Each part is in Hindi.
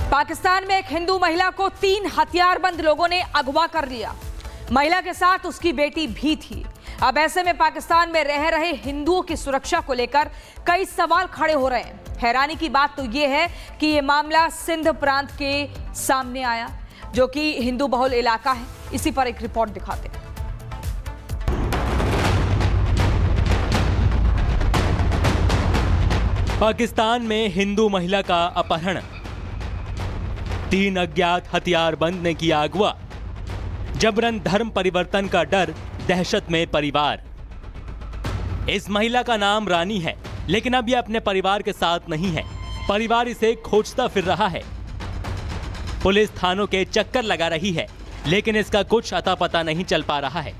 पाकिस्तान में एक हिंदू महिला को 3 हथियारबंद लोगों ने अगवा कर लिया। महिला के साथ उसकी बेटी भी थी। अब ऐसे में पाकिस्तान में रह रहे हिंदुओं की सुरक्षा को लेकर कई सवाल खड़े हो रहे हैं। हैरानी की बात तो यह है कि यह मामला सिंध प्रांत के सामने आया, जो कि हिंदू बहुल इलाका है। इसी पर एक रिपोर्ट दिखाते हैं। पाकिस्तान में हिंदू महिला का अपहरण, 3 अज्ञात हथियारबंद ने किया अगवा, जबरन धर्म परिवर्तन का डर, दहशत में परिवार। इस महिला का नाम रानी है, लेकिन अब यह अपने परिवार के साथ नहीं है। परिवार इसे खोजता फिर रहा है। पुलिस थानों के चक्कर लगा रही है, लेकिन इसका कुछ अता पता नहीं चल पा रहा है।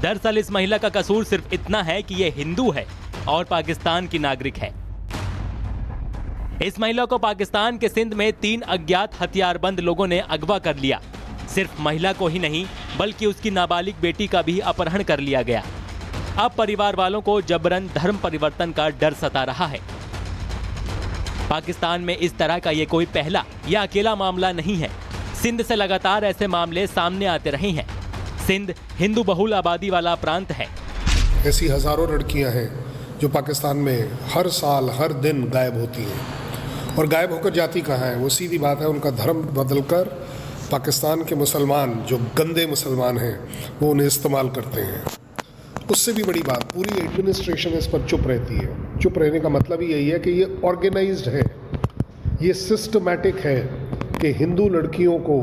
दरअसल इस महिला का कसूर सिर्फ इतना है कि यह हिंदू है और पाकिस्तान की नागरिक है। इस महिला को पाकिस्तान के सिंध में 3 अज्ञात हथियारबंद लोगों ने अगवा कर लिया। सिर्फ महिला को ही नहीं, बल्कि उसकी नाबालिग बेटी का भी अपहरण कर लिया गया। अब परिवार वालों को जबरन धर्म परिवर्तन का डर सता रहा है। पाकिस्तान में इस तरह का ये कोई पहला या अकेला मामला नहीं है। सिंध से लगातार ऐसे मामले सामने आते रहे हैं। सिंध हिंदू बहुल आबादी वाला प्रांत है। ऐसी हजारों लड़कियां हैं जो पाकिस्तान में हर साल हर दिन गायब होती हैं, और गायब होकर जाती कहाँ है? वो सीधी बात है, उनका धर्म बदलकर पाकिस्तान के मुसलमान, जो गंदे मुसलमान हैं, वो उन्हें इस्तेमाल करते हैं। उससे भी बड़ी बात, पूरी एडमिनिस्ट्रेशन इस पर चुप रहती है। चुप रहने का मतलब ही यही है कि ये ऑर्गेनाइज्ड है, ये सिस्टमैटिक है कि हिंदू लड़कियों को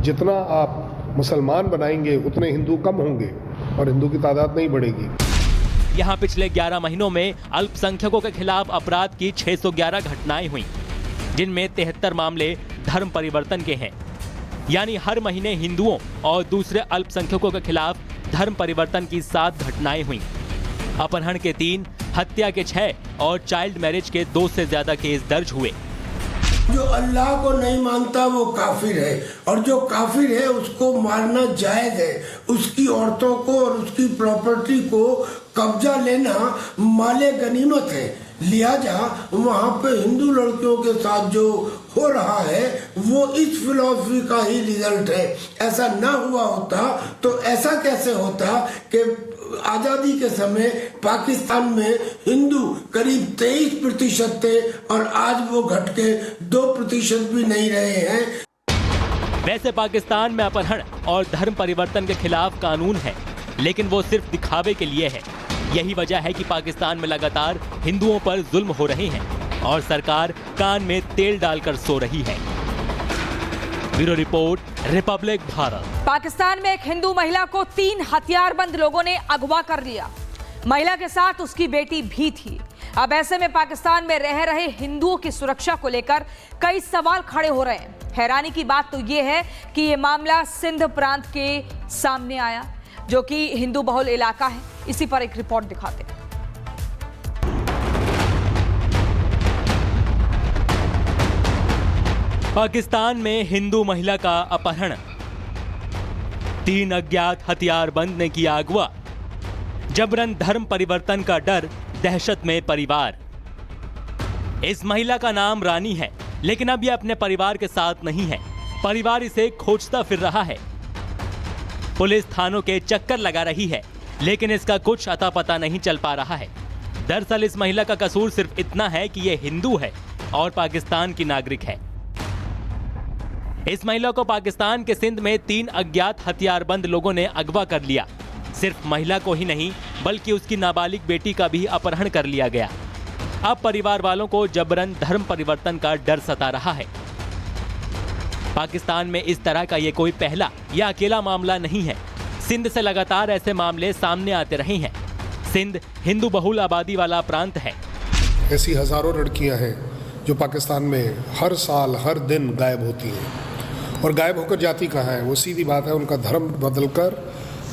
जितना आप मुसलमान बनाएंगे उतने हिंदू कम होंगे और हिंदू की तादाद नहीं बढ़ेगी। यहाँ पिछले 11 महीनों में अल्पसंख्यकों के खिलाफ अपराध की 611 घटनाएं हुई, जिनमें 73 मामले धर्म परिवर्तन के हैं। यानी हर महीने हिंदुओं और दूसरे अल्पसंख्यकों के खिलाफ धर्म परिवर्तन की 7 घटनाएं हुई। अपहरण के 3, हत्या के 6 और चाइल्ड मैरिज के 2 से ज्यादा केस दर्ज हुए। जो अल्लाह को नहीं मानता वो काफिर है, और जो काफिर है उसको मारना जायज है। उसकी औरतों को और उसकी प्रॉपर्टी को कब्जा लेना माले गनीमत है। लिहाजा वहाँ पे हिंदू लड़कियों के साथ जो हो रहा है वो इस फिलॉसफी का ही रिजल्ट है। ऐसा ना हुआ होता तो ऐसा कैसे होता कि आजादी के समय पाकिस्तान में हिंदू करीब 23% थे और आज वो घट के 2% भी नहीं रहे हैं। वैसे पाकिस्तान में अपहरण और धर्म परिवर्तन के खिलाफ कानून है, लेकिन वो सिर्फ दिखावे के लिए है। यही वजह है कि पाकिस्तान में लगातार हिंदुओं पर जुल्म हो रहे हैं और सरकार कान में तेल डालकर सो रही है। Bureau report, Republic Bharat. Pakistan में एक हिंदू महिला को 3 हथियारबंद लोगों ने अगवा कर लिया। महिला के साथ उसकी बेटी भी थी। अब ऐसे में पाकिस्तान में रह रहे हिंदुओं की सुरक्षा को लेकर कई सवाल खड़े हो रहे हैं। हैरानी की बात तो यह है कि यह मामला सिंध प्रांत के सामने आया, जो कि हिंदू बहुल इलाका है। इसी पर एक रिपोर्ट दिखाते हैं। पाकिस्तान में हिंदू महिला का अपहरण, 3 अज्ञात हथियारबंद ने किया अगवा, जबरन धर्म परिवर्तन का डर, दहशत में परिवार। इस महिला का नाम रानी है, लेकिन अब यह अपने परिवार के साथ नहीं है। परिवार इसे खोजता फिर रहा है। पुलिस थानों के चक्कर लगा रही है, लेकिन इसका कुछ अता पता नहीं चल पा रहा है। दरअसल इस महिला का कसूर सिर्फ इतना है कि यह हिंदू है और पाकिस्तान की नागरिक है। इस महिला को पाकिस्तान के सिंध में 3 अज्ञात हथियारबंद लोगों ने अगवा कर लिया। सिर्फ महिला को ही नहीं, बल्कि उसकी नाबालिग बेटी का भी अपहरण कर लिया गया। अब परिवार वालों को जबरन धर्म परिवर्तन का डर सता रहा है। पाकिस्तान में इस तरह का ये कोई पहला या अकेला मामला नहीं है। सिंध से लगातार ऐसे मामले सामने आते रहे हैं। सिंध हिंदू बहुल आबादी वाला प्रांत है। ऐसी हजारों लड़कियां हैं जो पाकिस्तान में हर साल हर दिन गायब होती हैं, और गायब होकर जाती कहाँ है? वो सीधी बात है, उनका धर्म बदलकर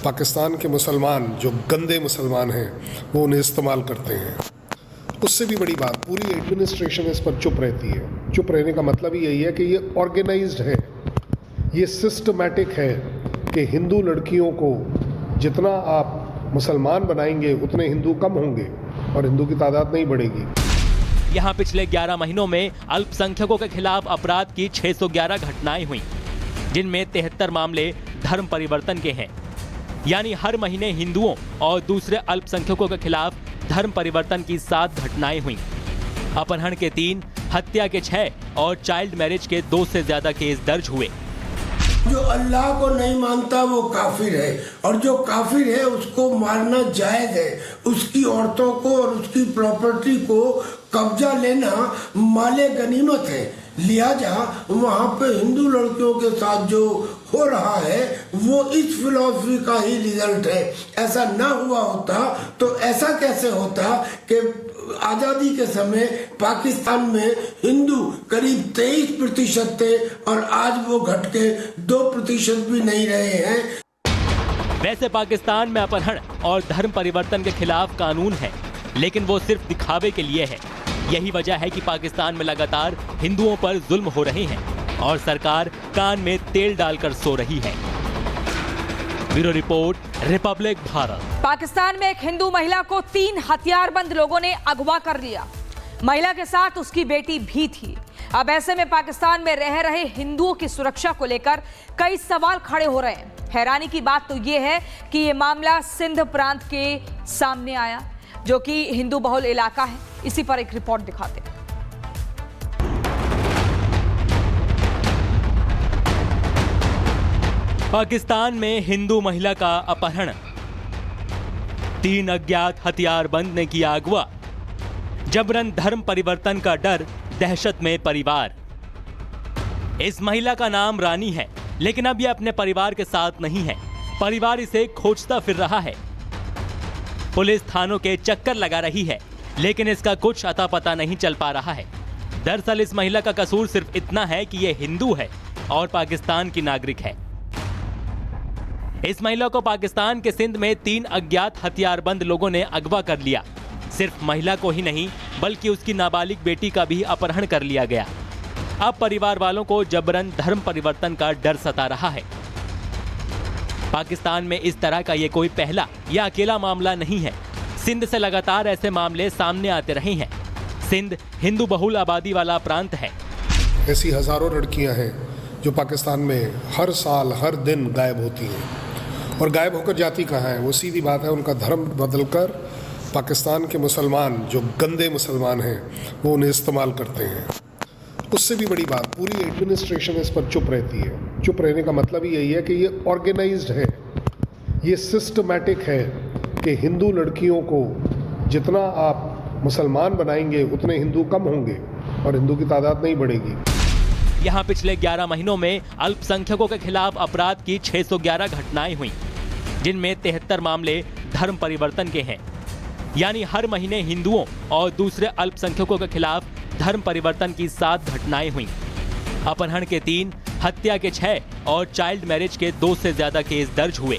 पाकिस्तान के मुसलमान, जो गंदे मुसलमान हैं, वो उन्हें इस्तेमाल करते हैं। उससे भी बड़ी बात, पूरी एडमिनिस्ट्रेशन इस पर चुप रहती है। चुप रहने का मतलब ही यही है कि ये ऑर्गेनाइज्ड है, ये सिस्टमैटिक है कि हिंदू लड़कियों को जितना आप मुसलमान बनाएंगे उतने हिंदू कम होंगे और हिंदू की तादाद नहीं बढ़ेगी। यहाँ पिछले 11 महीनों में अल्पसंख्यकों के खिलाफ अपराध की 611 घटनाएं हुई, जिनमें 73 मामले धर्म परिवर्तन के हैं। यानी हर महीने हिंदुओं और दूसरे अल्पसंख्यकों के खिलाफ धर्म परिवर्तन की 7 घटनाएं हुई। अपहरण के 3, हत्या के 6 और चाइल्ड मैरिज के 2 से ज्यादा केस दर्ज हुए। जो अल्लाह को नहीं मानता वो काफिर है, और जो काफिर है उसको मारना जायज है। उसकी औरतों को और उसकी प्रॉपर्टी को कब्जा लेना माले गनीमत है। लिहाजा वहाँ पे हिंदू लड़कियों के साथ जो हो रहा है वो इस फिलॉसफी का ही रिजल्ट है। ऐसा ना हुआ होता तो ऐसा कैसे होता कि आजादी के समय पाकिस्तान में हिंदू करीब 23% थे और आज वो घट के 2% भी नहीं रहे हैं। वैसे पाकिस्तान में अपहरण और धर्म परिवर्तन के खिलाफ कानून है, लेकिन वो सिर्फ दिखावे के लिए है। यही वजह है कि पाकिस्तान में लगातार हिंदुओं पर जुल्म हो रहे हैं और सरकार कान में तेल डालकर सो रही है। Bureau report, Republic Bharat. Pakistan में एक हिंदू महिला को 3 हथियारबंद लोगों ने अगवा कर लिया। महिला के साथ उसकी बेटी भी थी। अब ऐसे में पाकिस्तान में रह रहे हिंदुओं की सुरक्षा को लेकर कई सवाल खड़े हो रहे हैं। हैरानी की बात तो ये है कि ये मामला सिंध प्रांत के सामने आया, जो कि हिंदू बहुल इलाका है। इसी पर एक रिपोर्ट दिखाते हैं। पाकिस्तान में हिंदू महिला का अपहरण, 3 अज्ञात हथियारबंद ने किया अगवा। जबरन धर्म परिवर्तन का डर, दहशत में परिवार। इस महिला का नाम रानी है, लेकिन अब यह अपने परिवार के साथ नहीं है। परिवार इसे खोजता फिर रहा है। पुलिस थानों के चक्कर लगा रही है, लेकिन इसका कुछ अता पता नहीं चल पा रहा है। दरअसल इस महिला का कसूर सिर्फ इतना है कि यह हिंदू है और पाकिस्तान की नागरिक है। इस महिला को पाकिस्तान के सिंध में 3 अज्ञात हथियारबंद लोगों ने अगवा कर लिया। सिर्फ महिला को ही नहीं, बल्कि उसकी नाबालिग बेटी का भी अपहरण कर लिया गया। अब परिवार वालों को जबरन धर्म परिवर्तन का डर सता रहा है। पाकिस्तान में इस तरह का ये कोई पहला या अकेला मामला नहीं है। सिंध से लगातार ऐसे मामले सामने आते रहे हैं। सिंध हिंदू बहुल आबादी वाला प्रांत है। ऐसी हजारों लड़कियां हैं जो पाकिस्तान में हर साल हर दिन गायब होती हैं, और गायब होकर जाती कहाँ हैं? वो सीधी बात है, उनका धर्म बदलकर पाकिस्तान के मुसलमान, जो गंदे मुसलमान हैं, वो उन्हें इस्तेमाल करते हैं। उससे भी बड़ी बात, पूरी एडमिनिस्ट्रेशन इस पर चुप रहती है। चुप रहने का मतलब ही यही है कि ये ऑर्गेनाइज्ड है, ये सिस्टमैटिक है कि हिंदू लड़कियों को जितना आप मुसलमान बनाएंगे उतने हिंदू कम होंगे और हिंदू की तादाद नहीं बढ़ेगी। यहाँ पिछले 11 महीनों में अल्पसंख्यकों के खिलाफ अपराध की 611 घटनाएं हुई, जिनमें 73 मामले धर्म परिवर्तन के हैं। यानी हर महीने हिंदुओं और दूसरे अल्पसंख्यकों के खिलाफ धर्म परिवर्तन की 7 घटनाएं हुई। अपहरण के 3, हत्या के 6 और चाइल्ड मैरिज के 2 से ज्यादा केस दर्ज हुए।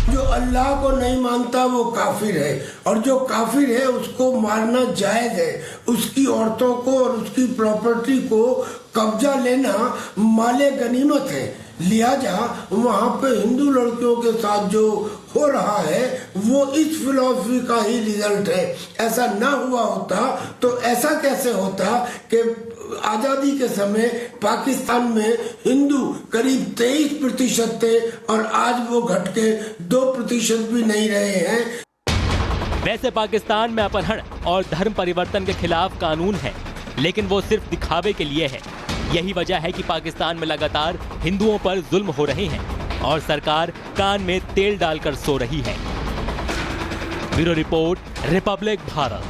जो अल्लाह को नहीं मानता वो काफिर है, और जो काफिर है उसको मारना जायज है। उसकी औरतों को और उसकी प्रॉपर्टी को कब्जा लेना माले गनीमत है। लिहाजा वहाँ पे हिंदू लड़कियों के साथ जो हो रहा है वो इस फिलॉसफी का ही रिजल्ट है। ऐसा ना हुआ होता तो ऐसा कैसे होता कि आजादी के समय पाकिस्तान में हिंदू करीब 23% थे और आज वो घट के 2% भी नहीं रहे हैं। वैसे पाकिस्तान में अपहरण और धर्म परिवर्तन के खिलाफ कानून है, लेकिन वो सिर्फ दिखावे के लिए है। यही वजह है कि पाकिस्तान में लगातार हिंदुओं पर जुल्म हो रहे हैं और सरकार कान में तेल डालकर सो रही है। Bureau report, Republic Bharat.